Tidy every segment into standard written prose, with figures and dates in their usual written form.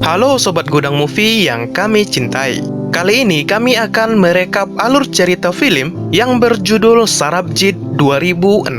Halo Sobat Gudang Movie yang kami cintai. Kali ini kami akan merekap alur cerita film yang berjudul Sarabjit 2016.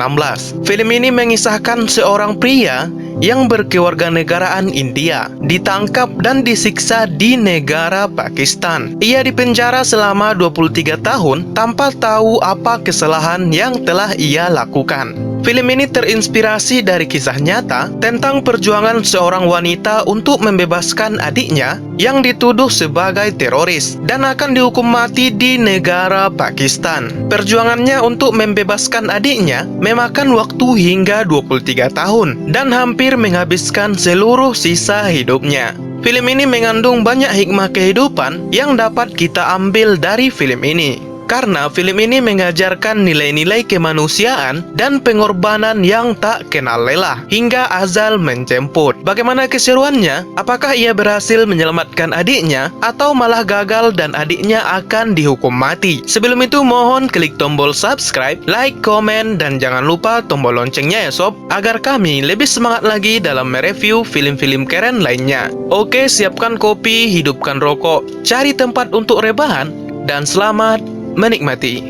Film ini mengisahkan seorang pria yang berkewarganegaraan India ditangkap dan disiksa di negara Pakistan. Ia dipenjara selama 23 tahun tanpa tahu apa kesalahan yang telah ia lakukan. Film ini terinspirasi dari kisah nyata tentang perjuangan seorang wanita untuk membebaskan adiknya yang dituduh sebagai teroris dan akan dihukum mati di negara Pakistan. Perjuangannya untuk membebaskan adiknya memakan waktu hingga 23 tahun dan hampir menghabiskan seluruh sisa hidupnya. Film ini mengandung banyak hikmah kehidupan yang dapat kita ambil dari film ini. Karena film ini mengajarkan nilai-nilai kemanusiaan dan pengorbanan yang tak kenal lelah hingga azal menjemput. Bagaimana keseruannya? Apakah ia berhasil menyelamatkan adiknya atau malah gagal dan adiknya akan dihukum mati? Sebelum itu mohon klik tombol subscribe, like, komen, dan jangan lupa tombol loncengnya ya sob, agar kami lebih semangat lagi dalam mereview film-film keren lainnya. Oke, siapkan kopi, hidupkan rokok, cari tempat untuk rebahan, dan selamat menikmati.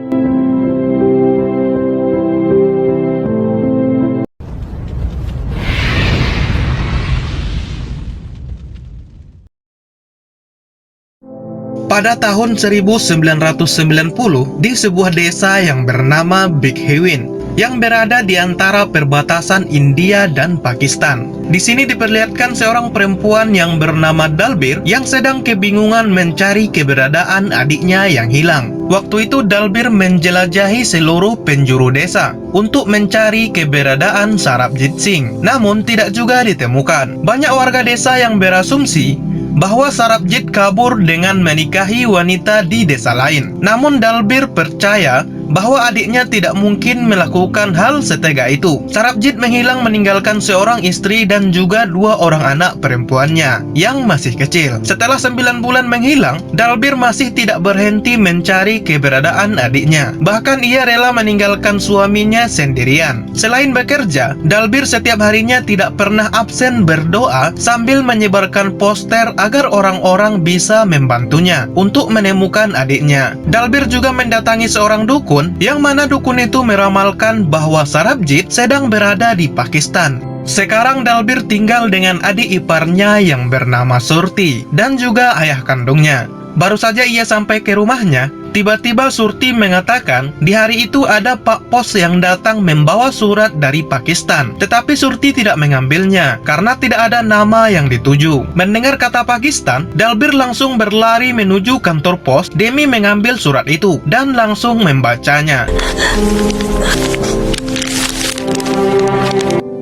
Pada tahun 1990, di sebuah desa yang bernama Big Hewin yang berada di antara perbatasan India dan Pakistan. Di sini diperlihatkan seorang perempuan yang bernama Dalbir yang sedang kebingungan mencari keberadaan adiknya yang hilang. Waktu itu Dalbir menjelajahi seluruh penjuru desa untuk mencari keberadaan Sarabjit Singh, namun tidak juga ditemukan. Banyak warga desa yang berasumsi bahwa Sarabjit kabur dengan menikahi wanita di desa lain. Namun Dalbir percaya bahwa adiknya tidak mungkin melakukan hal setega itu. Sarabjit menghilang meninggalkan seorang istri dan juga 2 orang anak perempuannya yang masih kecil. Setelah 9 bulan menghilang, Dalbir masih tidak berhenti mencari keberadaan adiknya. Bahkan ia rela meninggalkan suaminya sendirian. Selain bekerja, Dalbir setiap harinya tidak pernah absen berdoa sambil menyebarkan poster agar orang-orang bisa membantunya untuk menemukan adiknya. Dalbir juga mendatangi seorang dukun yang mana dukun itu meramalkan bahwa Sarabjit sedang berada di Pakistan. Sekarang Dalbir tinggal dengan adik iparnya yang bernama Surti dan juga ayah kandungnya. Baru saja ia sampai ke rumahnya, tiba-tiba Surti mengatakan di hari itu ada Pak Pos yang datang membawa surat dari Pakistan. Tetapi Surti tidak mengambilnya karena tidak ada nama yang dituju. Mendengar kata Pakistan, Dalbir langsung berlari menuju kantor pos demi mengambil surat itu dan langsung membacanya.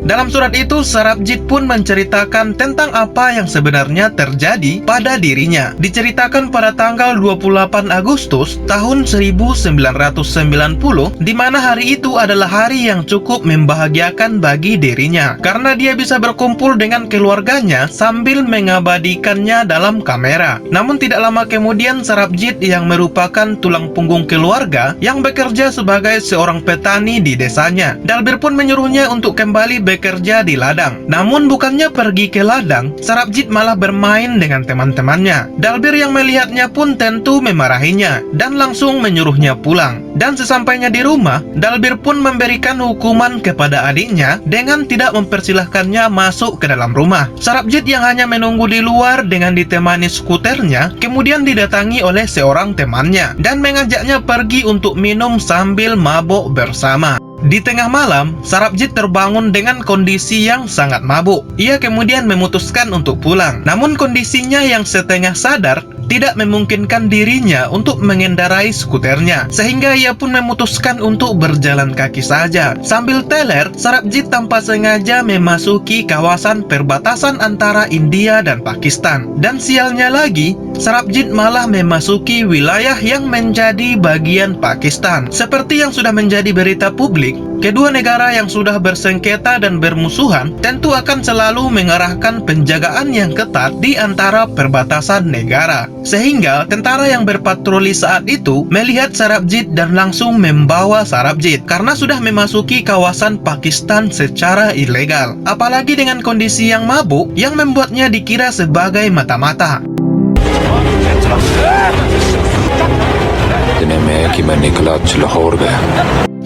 Dalam surat itu, Sarabjit pun menceritakan tentang apa yang sebenarnya terjadi pada dirinya. Diceritakan pada tanggal 28 Agustus tahun 1990, di mana hari itu adalah hari yang cukup membahagiakan bagi dirinya, karena dia bisa berkumpul dengan keluarganya sambil mengabadikannya dalam kamera. Namun tidak lama kemudian, Sarabjit yang merupakan tulang punggung keluarga yang bekerja sebagai seorang petani di desanya, Dalbir pun menyuruhnya untuk kembali bekerja di ladang. Namun bukannya pergi ke ladang, Sarabjit malah bermain dengan teman-temannya. Dalbir yang melihatnya pun tentu memarahinya dan langsung menyuruhnya pulang. Dan sesampainya di rumah, Dalbir pun memberikan hukuman kepada adiknya dengan tidak mempersilahkannya masuk ke dalam rumah. Sarabjit yang hanya menunggu di luar dengan ditemani skuternya, kemudian didatangi oleh seorang temannya dan mengajaknya pergi untuk minum sambil mabuk bersama. Di tengah malam, Sarabjit terbangun dengan kondisi yang sangat mabuk. Ia kemudian memutuskan untuk pulang. Namun kondisinya yang setengah sadar tidak memungkinkan dirinya untuk mengendarai skuternya, sehingga ia pun memutuskan untuk berjalan kaki saja. Sambil teler, Sarabjit tanpa sengaja memasuki kawasan perbatasan antara India dan Pakistan. Dan sialnya lagi, Sarabjit malah memasuki wilayah yang menjadi bagian Pakistan. Seperti yang sudah menjadi berita publik, Kedua negara yang sudah bersengketa dan bermusuhan tentu akan selalu mengerahkan penjagaan yang ketat di antara perbatasan negara. Sehingga tentara yang berpatroli saat itu melihat Sarabjit dan langsung membawa Sarabjit karena sudah memasuki kawasan Pakistan secara ilegal. Apalagi dengan kondisi yang mabuk yang membuatnya dikira sebagai mata-mata.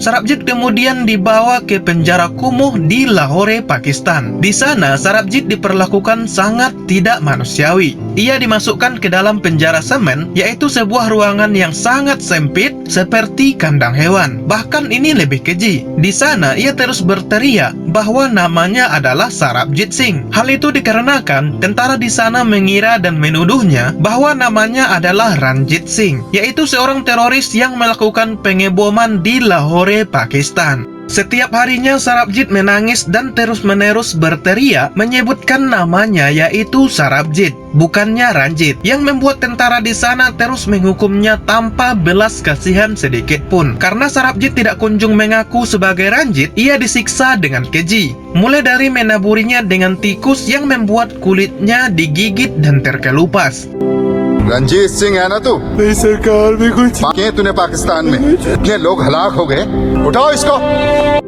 Sarabjit kemudian dibawa ke penjara kumuh di Lahore, Pakistan. Di sana, Sarabjit diperlakukan sangat tidak manusiawi. Ia dimasukkan ke dalam penjara semen, yaitu sebuah ruangan yang sangat sempit seperti kandang hewan. Bahkan ini lebih keji. Di sana, ia terus berteriak bahwa namanya adalah Sarabjit Singh. Hal itu dikarenakan tentara di sana mengira dan menuduhnya bahwa namanya adalah Ranjit Singh, yaitu seorang teroris yang melakukan pengeboman di Lahore, Pakistan. Setiap harinya Sarabjit menangis dan terus-menerus berteriak menyebutkan namanya yaitu Sarabjit, bukannya Ranjit, yang membuat tentara di sana terus menghukumnya tanpa belas kasihan sedikit pun. Karena Sarabjit tidak kunjung mengaku sebagai Ranjit, ia disiksa dengan keji. Mulai dari menaburinya dengan tikus yang membuat kulitnya digigit dan terkelupas. Ranjit सिंह है ना तू? नहीं सरकार में कुछ किए तूने पाकिस्तान में? इतने लोग हलाक हो गए, उठाओ इसको।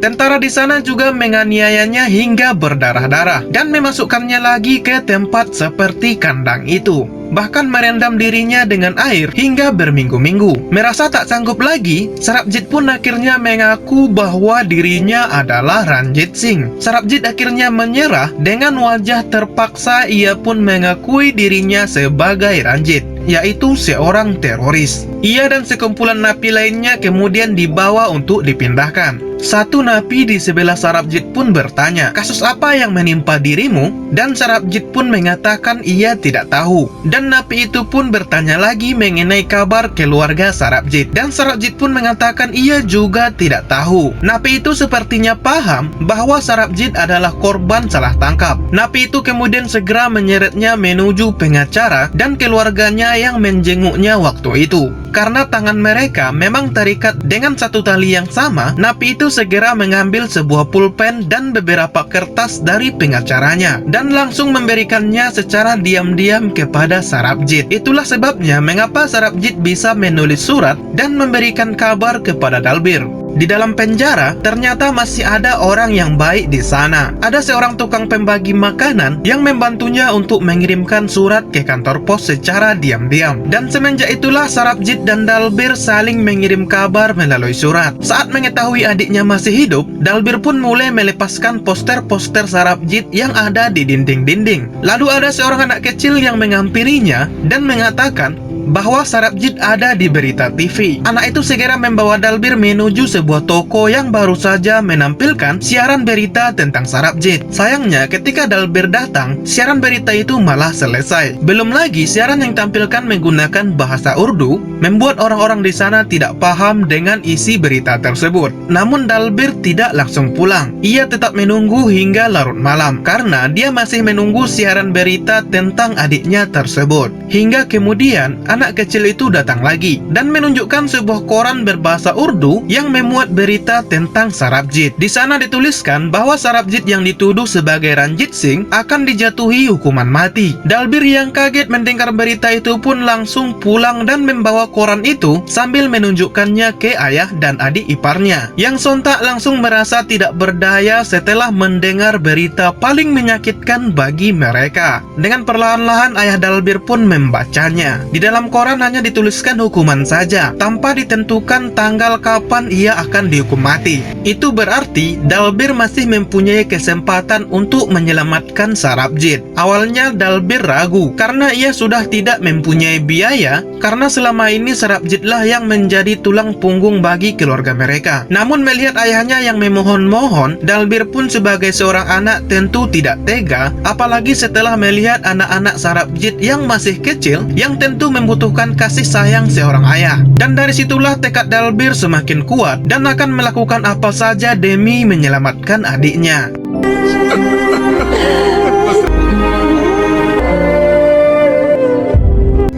Tentara di sana juga menganiayanya hingga berdarah-darah dan memasukkannya lagi ke tempat seperti kandang itu. Bahkan merendam dirinya dengan air hingga berminggu-minggu. Merasa tak sanggup lagi, Sarabjit pun akhirnya mengaku bahwa dirinya adalah Ranjit Singh. Sarabjit akhirnya menyerah dengan wajah terpaksa. Ia pun mengakui dirinya sebagai Ranjit, yaitu seorang teroris. Ia dan sekumpulan napi lainnya kemudian dibawa untuk dipindahkan. Satu napi di sebelah Sarabjit pun bertanya, "Kasus apa yang menimpa dirimu?" Dan Sarabjit pun mengatakan ia tidak tahu. Dan napi itu pun bertanya lagi mengenai kabar keluarga Sarabjit. Dan Sarabjit pun mengatakan ia juga tidak tahu. Napi itu sepertinya paham bahwa Sarabjit adalah korban salah tangkap. Napi itu kemudian segera menyeretnya menuju pengacara dan keluarganya yang menjenguknya waktu itu. Karena tangan mereka memang terikat dengan satu tali yang sama, napi itu segera mengambil sebuah pulpen dan beberapa kertas dari pengacaranya dan langsung memberikannya secara diam-diam kepada Sarabjit. Itulah sebabnya mengapa Sarabjit bisa menulis surat dan memberikan kabar kepada Dalbir. Di dalam penjara, ternyata masih ada orang yang baik di sana. Ada seorang tukang pembagi makanan yang membantunya untuk mengirimkan surat ke kantor pos secara diam-diam. Dan semenjak itulah Sarabjit dan Dalbir saling mengirim kabar melalui surat. Saat mengetahui adiknya masih hidup, Dalbir pun mulai melepaskan poster-poster Sarabjit yang ada di dinding-dinding. Lalu ada seorang anak kecil yang menghampirinya dan mengatakan bahwa Sarabjit ada di berita TV. Anak itu segera membawa Dalbir menuju sebuah toko yang baru saja menampilkan siaran berita tentang Sarabjit. Sayangnya ketika Dalbir datang, siaran berita itu malah selesai. Belum lagi siaran yang tampilkan menggunakan bahasa Urdu, membuat orang-orang di sana tidak paham dengan isi berita tersebut. Namun Dalbir tidak langsung pulang. Ia tetap menunggu hingga larut malam karena dia masih menunggu siaran berita tentang adiknya tersebut. Hingga kemudian anak kecil itu datang lagi dan menunjukkan sebuah koran berbahasa Urdu yang memuat berita tentang Sarabjit. Di sana dituliskan bahwa Sarabjit yang dituduh sebagai Ranjit Singh akan dijatuhi hukuman mati. Dalbir yang kaget mendengar berita itu pun langsung pulang dan membawa koran itu sambil menunjukkannya ke ayah dan adik iparnya, yang sontak langsung merasa tidak berdaya setelah mendengar berita paling menyakitkan bagi mereka. Dengan perlahan-lahan ayah Dalbir pun membacanya. Di dalam koran hanya dituliskan hukuman saja, tanpa ditentukan tanggal kapan ia akan dihukum mati. Itu berarti Dalbir masih mempunyai kesempatan untuk menyelamatkan Sarabjit. Awalnya Dalbir ragu karena ia sudah tidak mempunyai biaya, karena selama ini Sarabjitlah yang menjadi tulang punggung bagi keluarga mereka. Namun melihat ayahnya yang memohon-mohon, Dalbir pun sebagai seorang anak tentu tidak tega, apalagi setelah melihat anak-anak Sarabjit yang masih kecil yang tentu membutuhkan kasih sayang seorang ayah. Dan dari situlah tekad Dalbir semakin kuat dan akan melakukan apa saja demi menyelamatkan adiknya.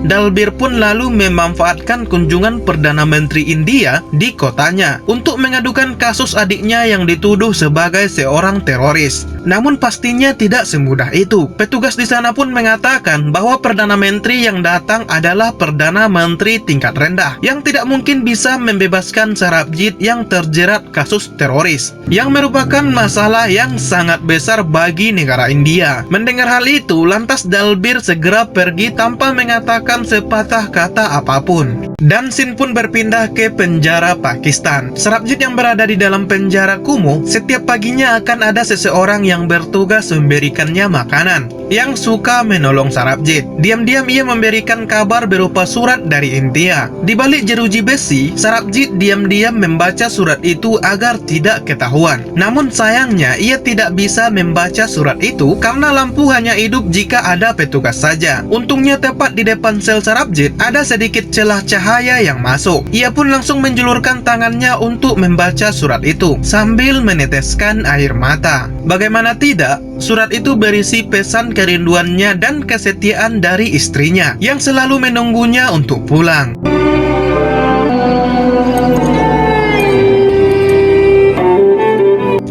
Dalbir pun lalu memanfaatkan kunjungan Perdana Menteri India di kotanya untuk mengadukan kasus adiknya yang dituduh sebagai seorang teroris. Namun pastinya tidak semudah itu. Petugas di sana pun mengatakan bahwa Perdana Menteri yang datang adalah Perdana Menteri tingkat rendah yang tidak mungkin bisa membebaskan Sarabjit yang terjerat kasus teroris, yang merupakan masalah yang sangat besar bagi negara India. Mendengar hal itu, lantas Dalbir segera pergi tanpa mengatakan sepatah kata apapun. Dan Sin pun berpindah ke penjara Pakistan. Sarabjit yang berada di dalam penjara kumuh, setiap paginya akan ada seseorang yang bertugas memberikannya makanan, yang suka menolong Sarabjit. Diam-diam ia memberikan kabar berupa surat dari India. Di balik jeruji besi, Sarabjit diam-diam membaca surat itu agar tidak ketahuan. Namun sayangnya ia tidak bisa membaca surat itu karena lampu hanya hidup jika ada petugas saja. Untungnya tepat di depan sel Sarabjit ada sedikit celah cahaya yang masuk. Ia pun langsung menjulurkan tangannya untuk membaca surat itu sambil meneteskan air mata. Bagaimana tidak, surat itu berisi pesan kerinduannya dan kesetiaan dari istrinya yang selalu menunggunya untuk pulang.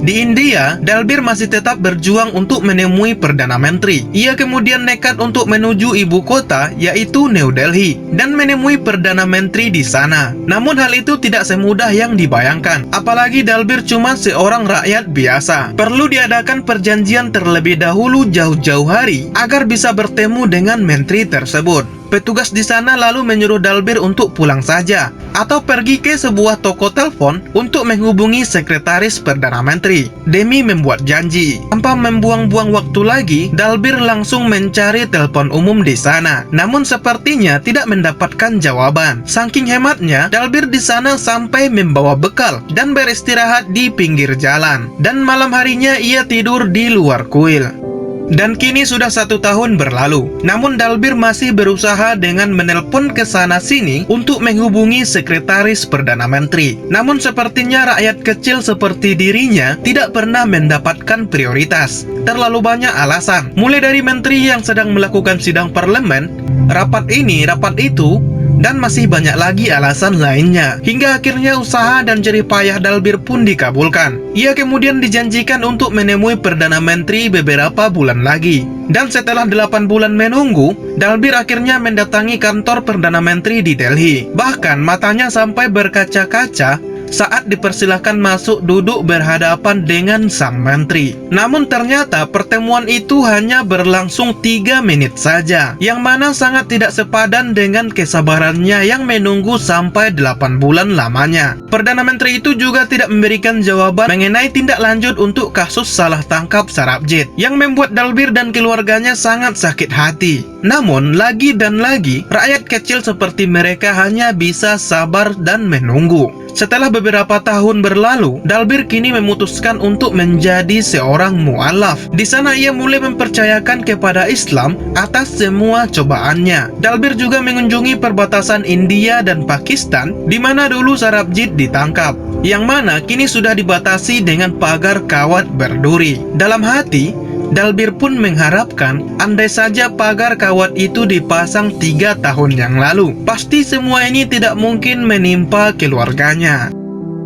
Di India, Dalbir masih tetap berjuang untuk menemui Perdana Menteri. Ia kemudian nekat untuk menuju ibu kota, yaitu New Delhi, dan menemui Perdana Menteri di sana. Namun hal itu tidak semudah yang dibayangkan. Apalagi Dalbir cuma seorang rakyat biasa. Perlu diadakan perjanjian terlebih dahulu jauh-jauh hari agar bisa bertemu dengan menteri tersebut. Petugas di sana lalu menyuruh Dalbir untuk pulang saja atau pergi ke sebuah toko telepon untuk menghubungi sekretaris Perdana Menteri demi membuat janji. Tanpa membuang-buang waktu lagi, Dalbir langsung mencari telepon umum di sana. Namun sepertinya tidak mendapatkan jawaban. Saking hematnya, Dalbir di sana sampai membawa bekal dan beristirahat di pinggir jalan. Dan malam harinya ia tidur di luar kuil. Dan kini sudah 1 tahun berlalu. Namun Dalbir masih berusaha dengan menelpon ke sana sini untuk menghubungi sekretaris Perdana Menteri. Namun sepertinya rakyat kecil seperti dirinya tidak pernah mendapatkan prioritas. Terlalu banyak alasan. Mulai dari menteri yang sedang melakukan sidang parlemen, rapat ini, rapat itu, dan masih banyak lagi alasan lainnya. Hingga akhirnya usaha dan jerih payah Dalbir pun dikabulkan. Ia kemudian dijanjikan untuk menemui Perdana Menteri beberapa bulan lagi. Dan setelah 8 bulan menunggu, Dalbir akhirnya mendatangi kantor Perdana Menteri di Delhi. Bahkan matanya sampai berkaca-kaca saat dipersilahkan masuk duduk berhadapan dengan sang menteri. Namun ternyata pertemuan itu hanya berlangsung 3 menit saja, yang mana sangat tidak sepadan dengan kesabarannya yang menunggu sampai 8 bulan lamanya. Perdana Menteri itu juga tidak memberikan jawaban mengenai tindak lanjut untuk kasus salah tangkap Sarabjit, yang membuat Dalbir dan keluarganya sangat sakit hati. Namun lagi dan lagi, rakyat kecil seperti mereka hanya bisa sabar dan menunggu. Setelah beberapa tahun berlalu, Dalbir kini memutuskan untuk menjadi seorang mu'alaf. Di sana ia mulai mempercayakan kepada Islam atas semua cobaannya. Dalbir juga mengunjungi perbatasan India dan Pakistan, di mana dulu Sarabjit ditangkap, yang mana kini sudah dibatasi dengan pagar kawat berduri. Dalam hati, Dalbir pun mengharapkan andai saja pagar kawat itu dipasang 3 tahun yang lalu, pasti semua ini tidak mungkin menimpa keluarganya.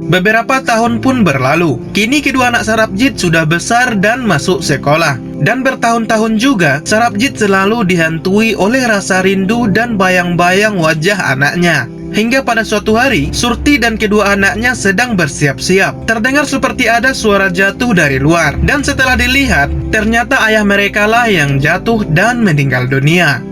Beberapa tahun pun berlalu. Kini kedua anak Sarabjit sudah besar dan masuk sekolah. Dan bertahun-tahun juga Sarabjit selalu dihantui oleh rasa rindu dan bayang-bayang wajah anaknya. Hingga pada suatu hari, Surti dan kedua anaknya sedang bersiap-siap. Terdengar seperti ada suara jatuh dari luar. Dan setelah dilihat, ternyata ayah mereka lah yang jatuh dan meninggal dunia.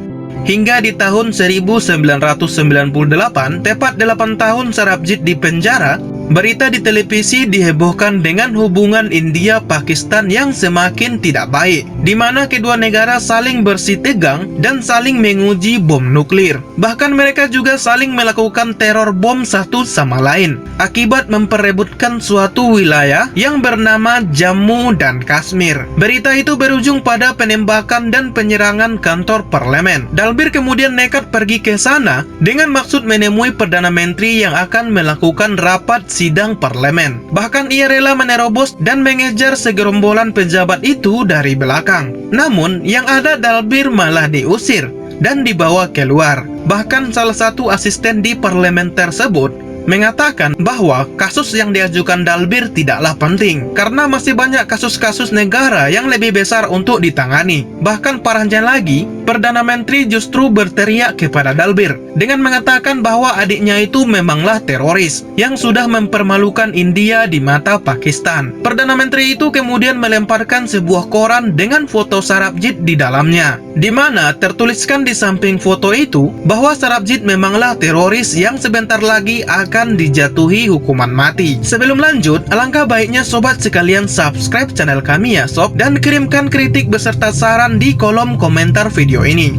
Hingga di tahun 1998, tepat 8 tahun Sarabjit di penjara, berita di televisi dihebohkan dengan hubungan India-Pakistan yang semakin tidak baik, di mana kedua negara saling bersih tegang dan saling menguji bom nuklir. Bahkan mereka juga saling melakukan teror bom satu sama lain, akibat memperebutkan suatu wilayah yang bernama Jammu dan Kashmir. Berita itu berujung pada penembakan dan penyerangan kantor parlemen. Dalbir kemudian nekat pergi ke sana dengan maksud menemui Perdana Menteri yang akan melakukan rapat sidang parlemen. Bahkan ia rela menerobos dan mengejar segerombolan pejabat itu dari belakang. Namun yang ada Dalbir malah diusir dan dibawa keluar. Bahkan salah satu asisten di parlemen tersebut mengatakan bahwa kasus yang diajukan Dalbir tidaklah penting karena masih banyak kasus-kasus negara yang lebih besar untuk ditangani. Bahkan parahnya lagi, Perdana Menteri justru berteriak kepada Dalbir dengan mengatakan bahwa adiknya itu memanglah teroris yang sudah mempermalukan India di mata Pakistan. Perdana Menteri itu kemudian melemparkan sebuah koran dengan foto Sarabjit di dalamnya, di mana tertuliskan di samping foto itu bahwa Sarabjit memanglah teroris yang sebentar lagi akan dijatuhi hukuman mati. Sebelum lanjut, alangkah baiknya sobat sekalian subscribe channel kami ya sob, dan kirimkan kritik beserta saran di kolom komentar video ini.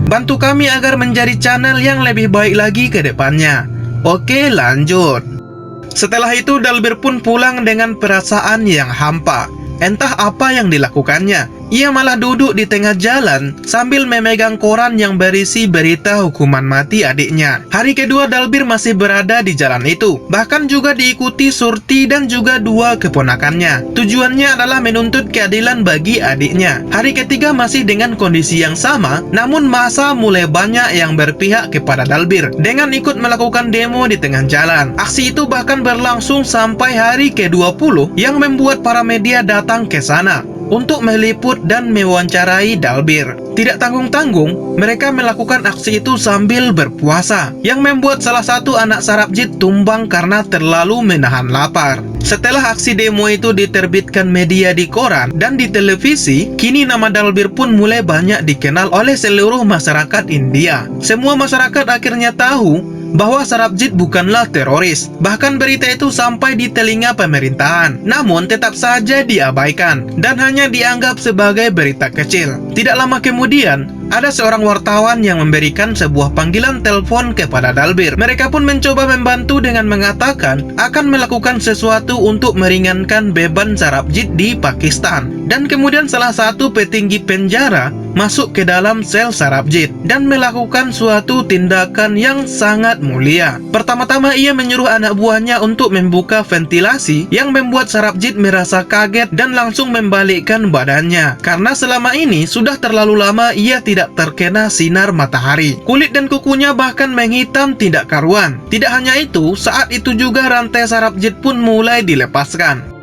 Bantu kami agar menjadi channel yang lebih baik lagi ke depannya. Oke, lanjut. Setelah itu Dalbir pun pulang dengan perasaan yang hampa. Entah apa yang dilakukannya. Ia malah duduk di tengah jalan sambil memegang koran yang berisi berita hukuman mati adiknya. Hari kedua Dalbir masih berada di jalan itu, bahkan juga diikuti Surti dan juga dua keponakannya. Tujuannya adalah menuntut keadilan bagi adiknya. Hari ketiga masih dengan kondisi yang sama, namun masa mulai banyak yang berpihak kepada Dalbir dengan ikut melakukan demo di tengah jalan. Aksi itu bahkan berlangsung sampai hari ke-20 yang membuat para media datang ke sana untuk meliput dan mewawancarai Dalbir. Tidak tanggung-tanggung, mereka melakukan aksi itu sambil berpuasa, yang membuat salah satu anak Sarabjit tumbang karena terlalu menahan lapar. Setelah aksi demo itu diterbitkan media di koran dan di televisi, kini nama Dalbir pun mulai banyak dikenal oleh seluruh masyarakat India. Semua masyarakat akhirnya tahu bahwa Sarabjit bukanlah teroris. Bahkan berita itu sampai di telinga pemerintahan, namun tetap saja diabaikan dan hanya dianggap sebagai berita kecil. Tidak lama kemudian, ada seorang wartawan yang memberikan sebuah panggilan telepon kepada Dalbir. Mereka pun mencoba membantu dengan mengatakan akan melakukan sesuatu untuk meringankan beban Sarabjit di Pakistan. Dan kemudian salah satu petinggi penjara masuk ke dalam sel Sarabjit dan melakukan suatu tindakan yang sangat mulia. Pertama-tama ia menyuruh anak buahnya untuk membuka ventilasi yang membuat Sarabjit merasa kaget dan langsung membalikkan badannya karena selama ini sudah terlalu lama ia tidak terkena sinar matahari. Kulit dan kukunya bahkan menghitam tidak karuan. Tidak hanya itu, saat itu juga rantai Sarabjit pun mulai dilepaskan.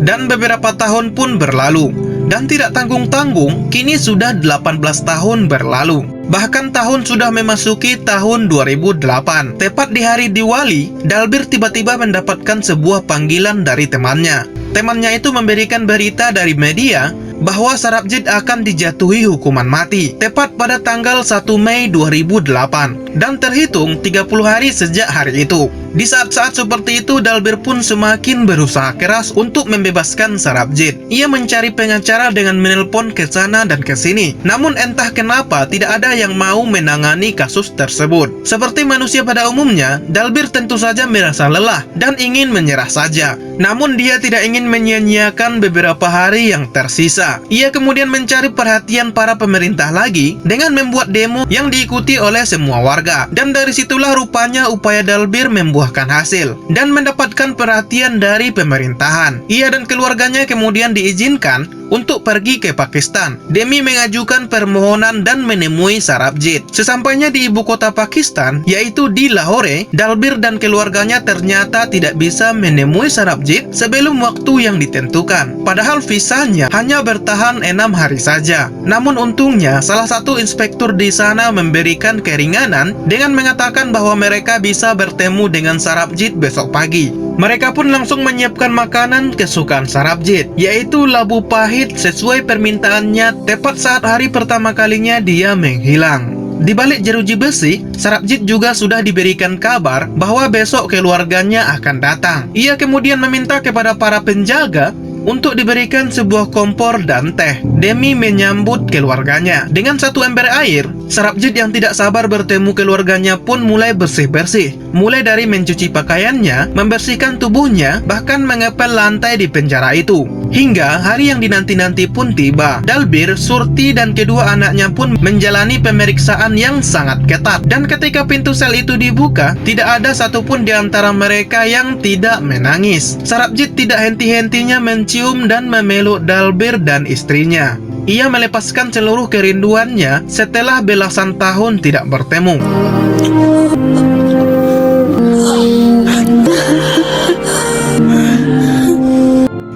Dan beberapa tahun pun berlalu, dan tidak tanggung-tanggung, kini sudah 18 tahun berlalu. Bahkan tahun sudah memasuki tahun 2008. Tepat di hari Diwali, Dalbir tiba-tiba mendapatkan sebuah panggilan dari temannya. Temannya itu memberikan berita dari media bahwa Sarabjit akan dijatuhi hukuman mati tepat pada tanggal 1 Mei 2008 dan terhitung 30 hari sejak hari itu. Di saat-saat seperti itu, Dalbir pun semakin berusaha keras untuk membebaskan Sarabjit. Ia mencari pengacara dengan menelpon ke sana dan ke sini. Namun entah kenapa tidak ada yang mau menangani kasus tersebut. Seperti manusia pada umumnya, Dalbir tentu saja merasa lelah dan ingin menyerah saja. Namun dia tidak ingin menyia-nyiakan beberapa hari yang tersisa. Ia kemudian mencari perhatian para pemerintah lagi dengan membuat demo yang diikuti oleh semua warga. Dan dari situlah rupanya upaya Dalbir membuahkan hasil dan mendapatkan perhatian dari pemerintahan. Ia dan keluarganya kemudian diizinkan untuk pergi ke Pakistan demi mengajukan permohonan dan menemui Sarabjit. Sesampainya di ibu kota Pakistan, yaitu di Lahore, Dalbir dan keluarganya ternyata tidak bisa menemui Sarabjit sebelum waktu yang ditentukan. Padahal visanya hanya bertahan 6 hari saja. Namun untungnya salah satu inspektur di sana memberikan keringanan dengan mengatakan bahwa mereka bisa bertemu dengan Sarabjit besok pagi. Mereka pun langsung menyiapkan makanan kesukaan Sarabjit, yaitu labu pahit sesuai permintaannya tepat saat hari pertama kalinya dia menghilang. Di balik jeruji besi, Sarabjit juga sudah diberikan kabar bahwa besok keluarganya akan datang. Ia kemudian meminta kepada para penjaga untuk diberikan sebuah kompor dan teh demi menyambut keluarganya. Dengan satu ember air, Sarabjit yang tidak sabar bertemu keluarganya pun mulai bersih-bersih. Mulai dari mencuci pakaiannya, membersihkan tubuhnya, bahkan mengepel lantai di penjara itu. Hingga hari yang dinanti-nanti pun tiba. Dalbir, Surti, dan kedua anaknya pun menjalani pemeriksaan yang sangat ketat. Dan ketika pintu sel itu dibuka, tidak ada satupun di antara mereka yang tidak menangis. Sarabjit tidak henti-hentinya mencium dan memeluk Dalbir dan istrinya. Ia melepaskan seluruh kerinduannya setelah belasan tahun tidak bertemu.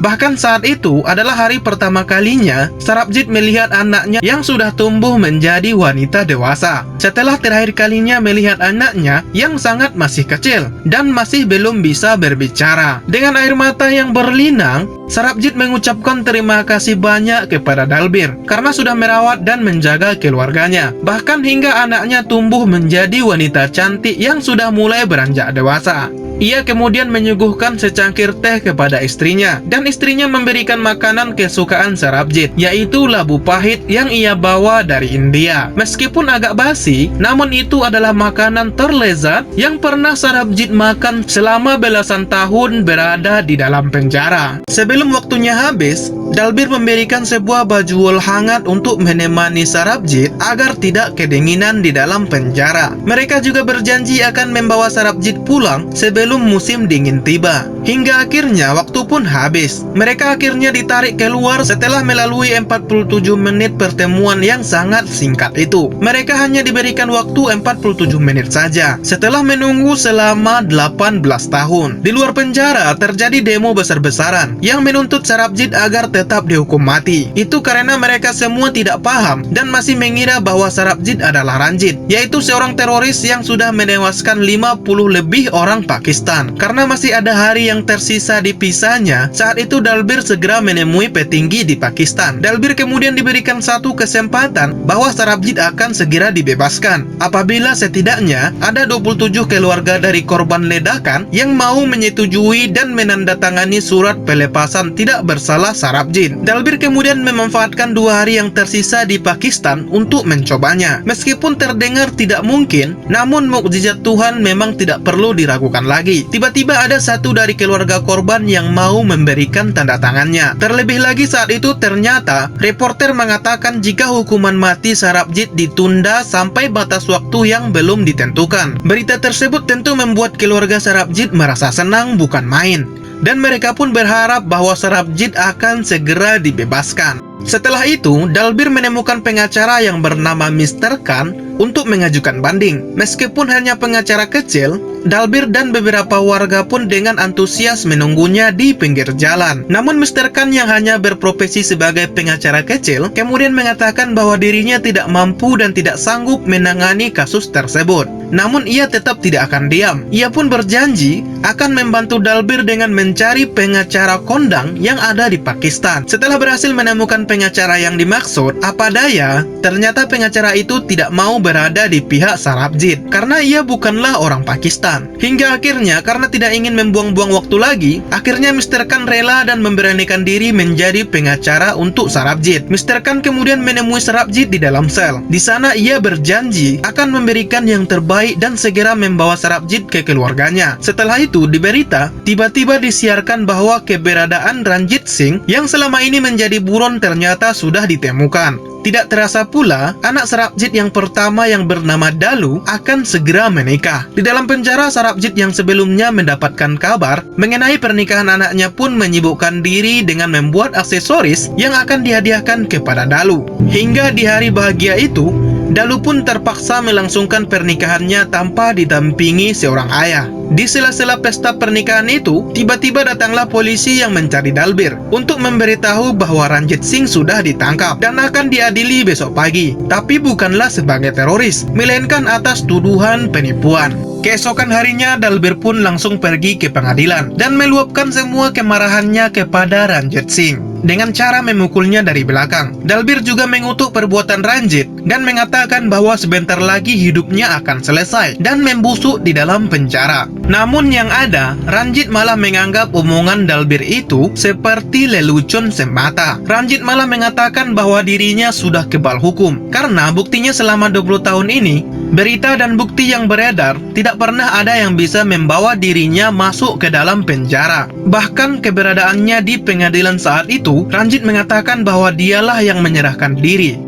Bahkan saat itu adalah hari pertama kalinya Sarabjit melihat anaknya yang sudah tumbuh menjadi wanita dewasa. Setelah terakhir kalinya melihat anaknya yang sangat masih kecil dan masih belum bisa berbicara. Dengan air mata yang berlinang, Sarabjit mengucapkan terima kasih banyak kepada Dalbir karena sudah merawat dan menjaga keluarganya. Bahkan hingga anaknya tumbuh menjadi wanita cantik yang sudah mulai beranjak dewasa. Ia kemudian menyuguhkan secangkir teh kepada istrinya, dan istrinya memberikan makanan kesukaan Sarabjit, yaitu labu pahit yang ia bawa dari India. Meskipun agak basi, namun itu adalah makanan terlezat yang pernah Sarabjit makan selama belasan tahun berada di dalam penjara. Sebelum waktunya habis, Dalbir memberikan sebuah baju wol hangat untuk menemani Sarabjit agar tidak kedinginan di dalam penjara. Mereka juga berjanji akan membawa Sarabjit pulang sebelum musim dingin tiba. Hingga akhirnya waktu pun habis. Mereka akhirnya ditarik keluar setelah melalui 47 menit pertemuan yang sangat singkat itu. Mereka hanya diberikan waktu 47 menit saja setelah menunggu selama 18 tahun. Di luar penjara terjadi demo besar-besaran yang menuntut Sarabjit agar tetap dihukum mati. Itu karena mereka semua tidak paham dan masih mengira bahwa Sarabjit adalah Ranjit, yaitu seorang teroris yang sudah menewaskan 50 lebih orang Pakistan. Karena masih ada hari yang tersisa dipisahnya, saat itu Dalbir segera menemui petinggi di Pakistan. Dalbir kemudian diberikan satu kesempatan bahwa Sarabjit akan segera dibebaskan apabila setidaknya ada 27 keluarga dari korban ledakan yang mau menyetujui dan menandatangani surat pelepasan tidak bersalah Sarabjit. Dalbir kemudian memanfaatkan 2 hari yang tersisa di Pakistan untuk mencobanya. Meskipun terdengar tidak mungkin, namun mukjizat Tuhan memang tidak perlu diragukan lagi. Tiba-tiba ada satu dari keluarga korban yang mau memberikan tanda tangannya. Terlebih lagi saat itu ternyata reporter mengatakan jika hukuman mati Sarabjit ditunda sampai batas waktu yang belum ditentukan. Berita tersebut tentu membuat keluarga Sarabjit merasa senang bukan main, dan mereka pun berharap bahwa Sarabjit akan segera dibebaskan. Setelah itu, Dalbir menemukan pengacara yang bernama Mr. Khan untuk mengajukan banding. Meskipun hanya pengacara kecil, Dalbir dan beberapa warga pun dengan antusias menunggunya di pinggir jalan. Namun Mr. Khan yang hanya berprofesi sebagai pengacara kecil kemudian mengatakan bahwa dirinya tidak mampu dan tidak sanggup menangani kasus tersebut. Namun ia tetap tidak akan diam. Ia pun berjanji akan membantu Dalbir dengan mencari pengacara kondang yang ada di Pakistan. Setelah berhasil menemukan pengacara yang dimaksud, apa daya, ternyata pengacara itu tidak mau berada di pihak Sarabjit karena ia bukanlah orang Pakistan. Hingga akhirnya karena tidak ingin membuang-buang waktu lagi, akhirnya Mr. Khan rela dan memberanikan diri menjadi pengacara untuk Sarabjit. Mr. Khan kemudian menemui Sarabjit di dalam sel. Di sana ia berjanji akan memberikan yang terbaik dan segera membawa Sarabjit ke keluarganya. Setelah itu di berita tiba-tiba disiarkan bahwa keberadaan Ranjit Singh yang selama ini menjadi buron ternyata sudah ditemukan. Tidak terasa pula, anak Sarabjit yang pertama yang bernama Dalu akan segera menikah. Di dalam penjara, Sarabjit yang sebelumnya mendapatkan kabar mengenai pernikahan anaknya pun menyibukkan diri dengan membuat aksesoris yang akan dihadiahkan kepada Dalu. Hingga di hari bahagia itu, Dalu pun terpaksa melangsungkan pernikahannya tanpa didampingi seorang ayah. Di sela-sela pesta pernikahan itu, tiba-tiba datanglah polisi yang mencari Dalbir untuk memberitahu bahwa Ranjit Singh sudah ditangkap dan akan diadili besok pagi. Tapi bukanlah sebagai teroris, melainkan atas tuduhan penipuan. Keesokan harinya, Dalbir pun langsung pergi ke pengadilan dan meluapkan semua kemarahannya kepada Ranjit Singh dengan cara memukulnya dari belakang. Dalbir juga mengutuk perbuatan Ranjit dan mengatakan bahwa sebentar lagi hidupnya akan selesai dan membusuk di dalam penjara. Namun yang ada, Ranjit malah menganggap omongan Dalbir itu seperti lelucon semata. Ranjit malah mengatakan bahwa dirinya sudah kebal hukum, karena buktinya selama 20 tahun ini, berita dan bukti yang beredar tidak pernah ada yang bisa membawa dirinya masuk ke dalam penjara. Bahkan keberadaannya di pengadilan saat itu, Ranjit mengatakan bahwa dialah yang menyerahkan diri.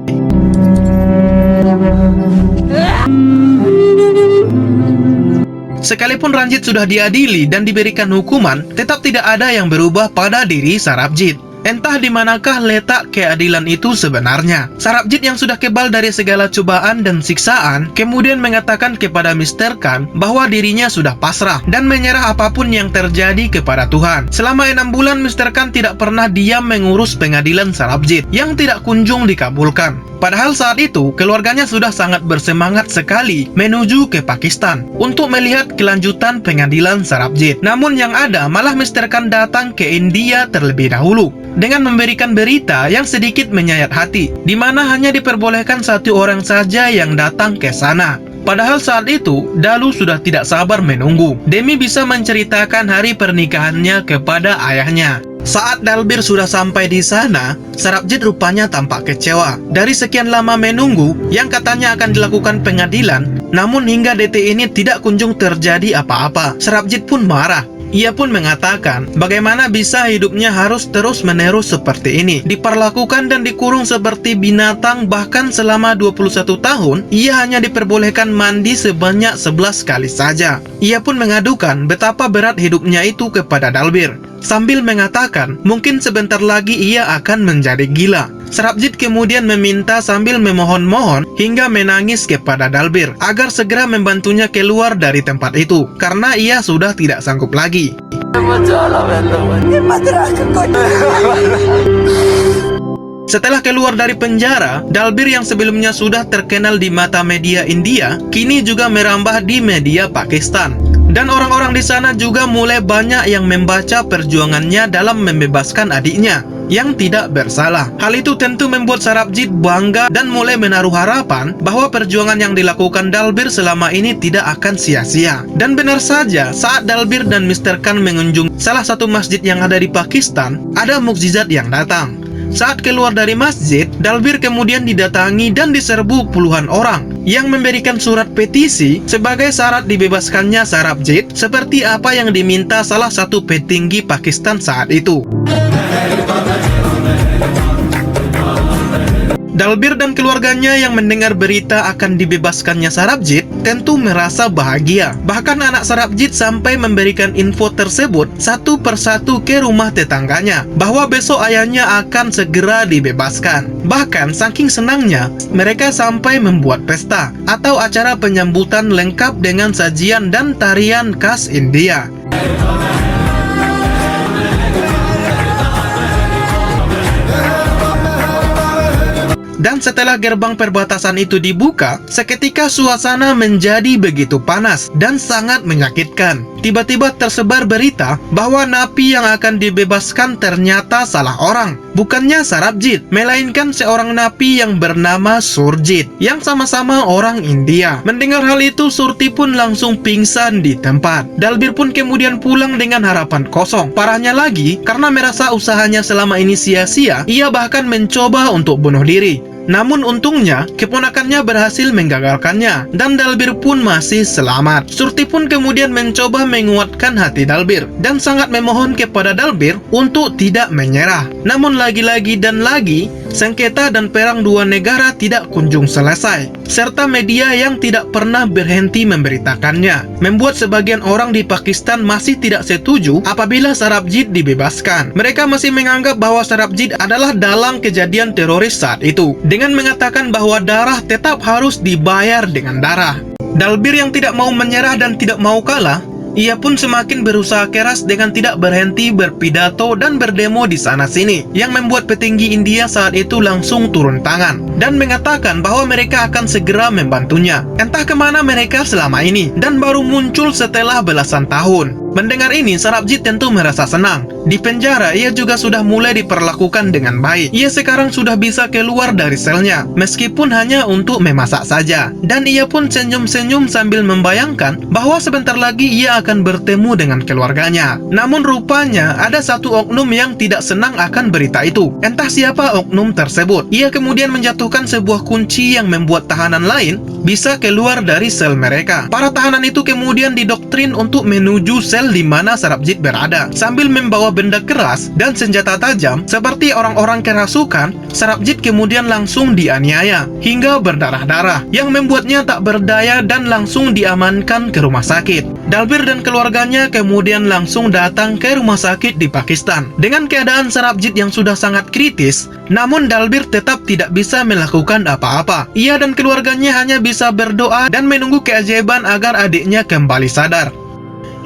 Sekalipun Ranjit sudah diadili dan diberikan hukuman, tetap tidak ada yang berubah pada diri Sarabjit. Entah di manakah letak keadilan itu sebenarnya. Sarabjit yang sudah kebal dari segala cobaan dan siksaan, kemudian mengatakan kepada Mr. Khan bahwa dirinya sudah pasrah dan menyerah apapun yang terjadi kepada Tuhan. Selama 6 bulan, Mr. Khan tidak pernah diam mengurus pengadilan Sarabjit yang tidak kunjung dikabulkan. Padahal saat itu, keluarganya sudah sangat bersemangat sekali menuju ke Pakistan untuk melihat kelanjutan pengadilan Sarabjit. Namun yang ada, malah Mr. Khan datang ke India terlebih dahulu dengan memberikan berita yang sedikit menyayat hati, di mana hanya diperbolehkan 1 orang saja yang datang ke sana. Padahal saat itu, Dalu sudah tidak sabar menunggu demi bisa menceritakan hari pernikahannya kepada ayahnya. Saat Dalbir sudah sampai di sana, Sarabjit rupanya tampak kecewa. Dari sekian lama menunggu yang katanya akan dilakukan pengadilan, namun hingga detik ini tidak kunjung terjadi apa-apa. Sarabjit pun marah. Ia pun mengatakan bagaimana bisa hidupnya harus terus-menerus seperti ini, diperlakukan dan dikurung seperti binatang. Bahkan selama 21 tahun, ia hanya diperbolehkan mandi sebanyak 11 kali saja. Ia pun mengadukan betapa berat hidupnya itu kepada Dalbir, sambil mengatakan mungkin sebentar lagi ia akan menjadi gila. Sarabjit kemudian meminta sambil memohon-mohon hingga menangis kepada Dalbir agar segera membantunya keluar dari tempat itu, karena ia sudah tidak sanggup lagi. Setelah keluar dari penjara, Dalbir yang sebelumnya sudah terkenal di mata media India, kini juga merambah di media Pakistan. Dan orang-orang di sana juga mulai banyak yang membaca perjuangannya dalam membebaskan adiknya yang tidak bersalah. Hal itu tentu membuat Sarabjit bangga dan mulai menaruh harapan bahwa perjuangan yang dilakukan Dalbir selama ini tidak akan sia-sia. Dan benar saja, saat Dalbir dan Mr. Khan mengunjungi salah satu masjid yang ada di Pakistan, ada mukjizat yang datang. Saat keluar dari masjid, Dalbir kemudian didatangi dan diserbu puluhan orang yang memberikan surat petisi sebagai syarat dibebaskannya Sarabjit, seperti apa yang diminta salah satu petinggi Pakistan saat itu. Dalbir dan keluarganya yang mendengar berita akan dibebaskannya Sarabjit tentu merasa bahagia. Bahkan anak Sarabjit sampai memberikan info tersebut satu persatu ke rumah tetangganya bahwa besok ayahnya akan segera dibebaskan. Bahkan saking senangnya, mereka sampai membuat pesta atau acara penyambutan lengkap dengan sajian dan tarian khas India. Dan setelah gerbang perbatasan itu dibuka, seketika suasana menjadi begitu panas dan sangat menyakitkan. Tiba-tiba tersebar berita bahwa napi yang akan dibebaskan ternyata salah orang. Bukannya Sarabjit, melainkan seorang napi yang bernama Surjit, yang sama-sama orang India. Mendengar hal itu, Surti pun langsung pingsan di tempat. Dalbir pun kemudian pulang dengan harapan kosong. Parahnya lagi, karena merasa usahanya selama ini sia-sia, ia bahkan mencoba untuk bunuh diri. Namun untungnya, keponakannya berhasil menggagalkannya, dan Dalbir pun masih selamat. Surti pun kemudian mencoba menguatkan hati Dalbir, dan sangat memohon kepada Dalbir untuk tidak menyerah. Namun lagi-lagi dan lagi, sengketa dan perang dua negara tidak kunjung selesai, serta media yang tidak pernah berhenti memberitakannya, membuat sebagian orang di Pakistan masih tidak setuju apabila Sarabjit dibebaskan. Mereka masih menganggap bahwa Sarabjit adalah dalang kejadian teroris saat itu, dengan mengatakan bahwa darah tetap harus dibayar dengan darah. Dalbir yang tidak mau menyerah dan tidak mau kalah, ia pun semakin berusaha keras dengan tidak berhenti berpidato dan berdemo di sana-sini, yang membuat petinggi India saat itu langsung turun tangan dan mengatakan bahwa mereka akan segera membantunya. Entah kemana mereka selama ini, dan baru muncul setelah belasan tahun. Mendengar ini, Sarabjit tentu merasa senang. Di penjara, ia juga sudah mulai diperlakukan dengan baik. Ia sekarang sudah bisa keluar dari selnya, meskipun hanya untuk memasak saja. Dan ia pun senyum-senyum sambil membayangkan bahwa sebentar lagi ia akan bertemu dengan keluarganya. Namun rupanya ada satu oknum yang tidak senang akan berita itu. Entah siapa oknum tersebut. Ia kemudian menjatuhkan sebuah kunci yang membuat tahanan lain bisa keluar dari sel mereka. Para tahanan itu kemudian didoktrin untuk menuju sel di mana Sarabjit berada. Sambil membawa benda keras dan senjata tajam seperti orang-orang kerasukan, Sarabjit kemudian langsung dianiaya hingga berdarah-darah, yang membuatnya tak berdaya dan langsung diamankan ke rumah sakit. Dalbir dan keluarganya kemudian langsung datang ke rumah sakit di Pakistan. Dengan keadaan Sarabjit yang sudah sangat kritis, namun Dalbir tetap tidak bisa melakukan apa-apa. Ia dan keluarganya hanya bisa berdoa dan menunggu keajaiban agar adiknya kembali sadar.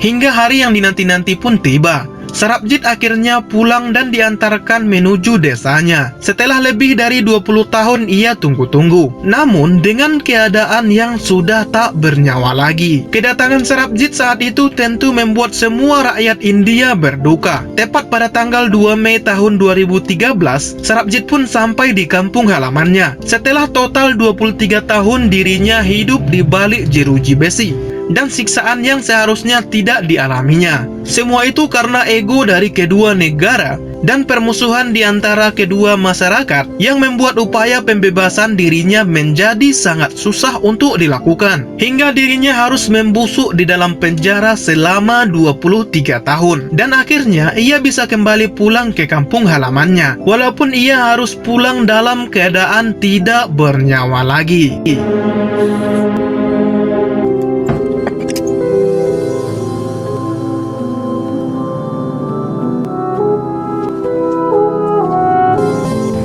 Hingga hari yang dinanti-nanti pun tiba. Sarabjit akhirnya pulang dan diantarkan menuju desanya. Setelah lebih dari 20 tahun ia tunggu-tunggu. Namun dengan keadaan yang sudah tak bernyawa lagi. Kedatangan Sarabjit saat itu tentu membuat semua rakyat India berduka. Tepat pada tanggal 2 Mei tahun 2013, Sarabjit pun sampai di kampung halamannya. Setelah total 23 tahun dirinya hidup di balik jeruji besi dan siksaan yang seharusnya tidak dialaminya. Semua itu karena ego dari kedua negara dan permusuhan di antara kedua masyarakat yang membuat upaya pembebasan dirinya menjadi sangat susah untuk dilakukan. Hingga dirinya harus membusuk di dalam penjara selama 23 tahun. Dan akhirnya ia bisa kembali pulang ke kampung halamannya, walaupun ia harus pulang dalam keadaan tidak bernyawa lagi.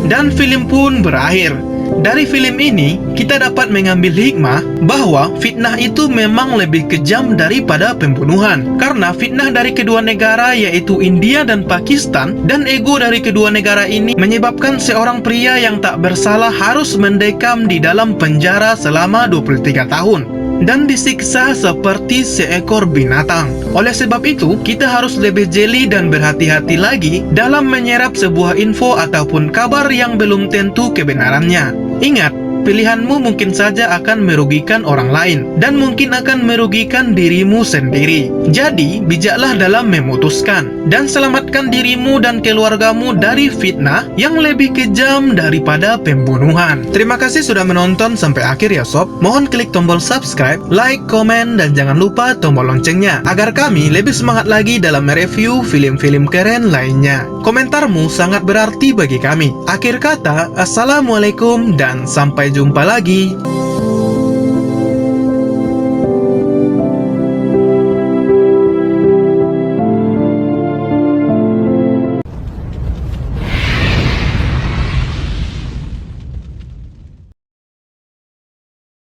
Dan film pun berakhir. Dari film ini, kita dapat mengambil hikmah bahwa fitnah itu memang lebih kejam daripada pembunuhan. Karena fitnah dari kedua negara yaitu India dan Pakistan, dan ego dari kedua negara ini menyebabkan seorang pria yang tak bersalah harus mendekam di dalam penjara selama 23 tahun. Dan disiksa seperti seekor binatang. Oleh sebab itu, kita harus lebih jeli dan berhati-hati lagi dalam menyerap sebuah info ataupun kabar yang belum tentu kebenarannya. Ingat, pilihanmu mungkin saja akan merugikan orang lain dan mungkin akan merugikan dirimu sendiri. Jadi, bijaklah dalam memutuskan dan selamatkan dirimu dan keluargamu dari fitnah yang lebih kejam daripada pembunuhan. Terima kasih sudah menonton sampai akhir ya sob. Mohon klik tombol subscribe, like, komen, dan jangan lupa tombol loncengnya agar kami lebih semangat lagi dalam mereview film-film keren lainnya. Komentarmu sangat berarti bagi kami. Akhir kata, assalamualaikum dan sampai jumpa lagi.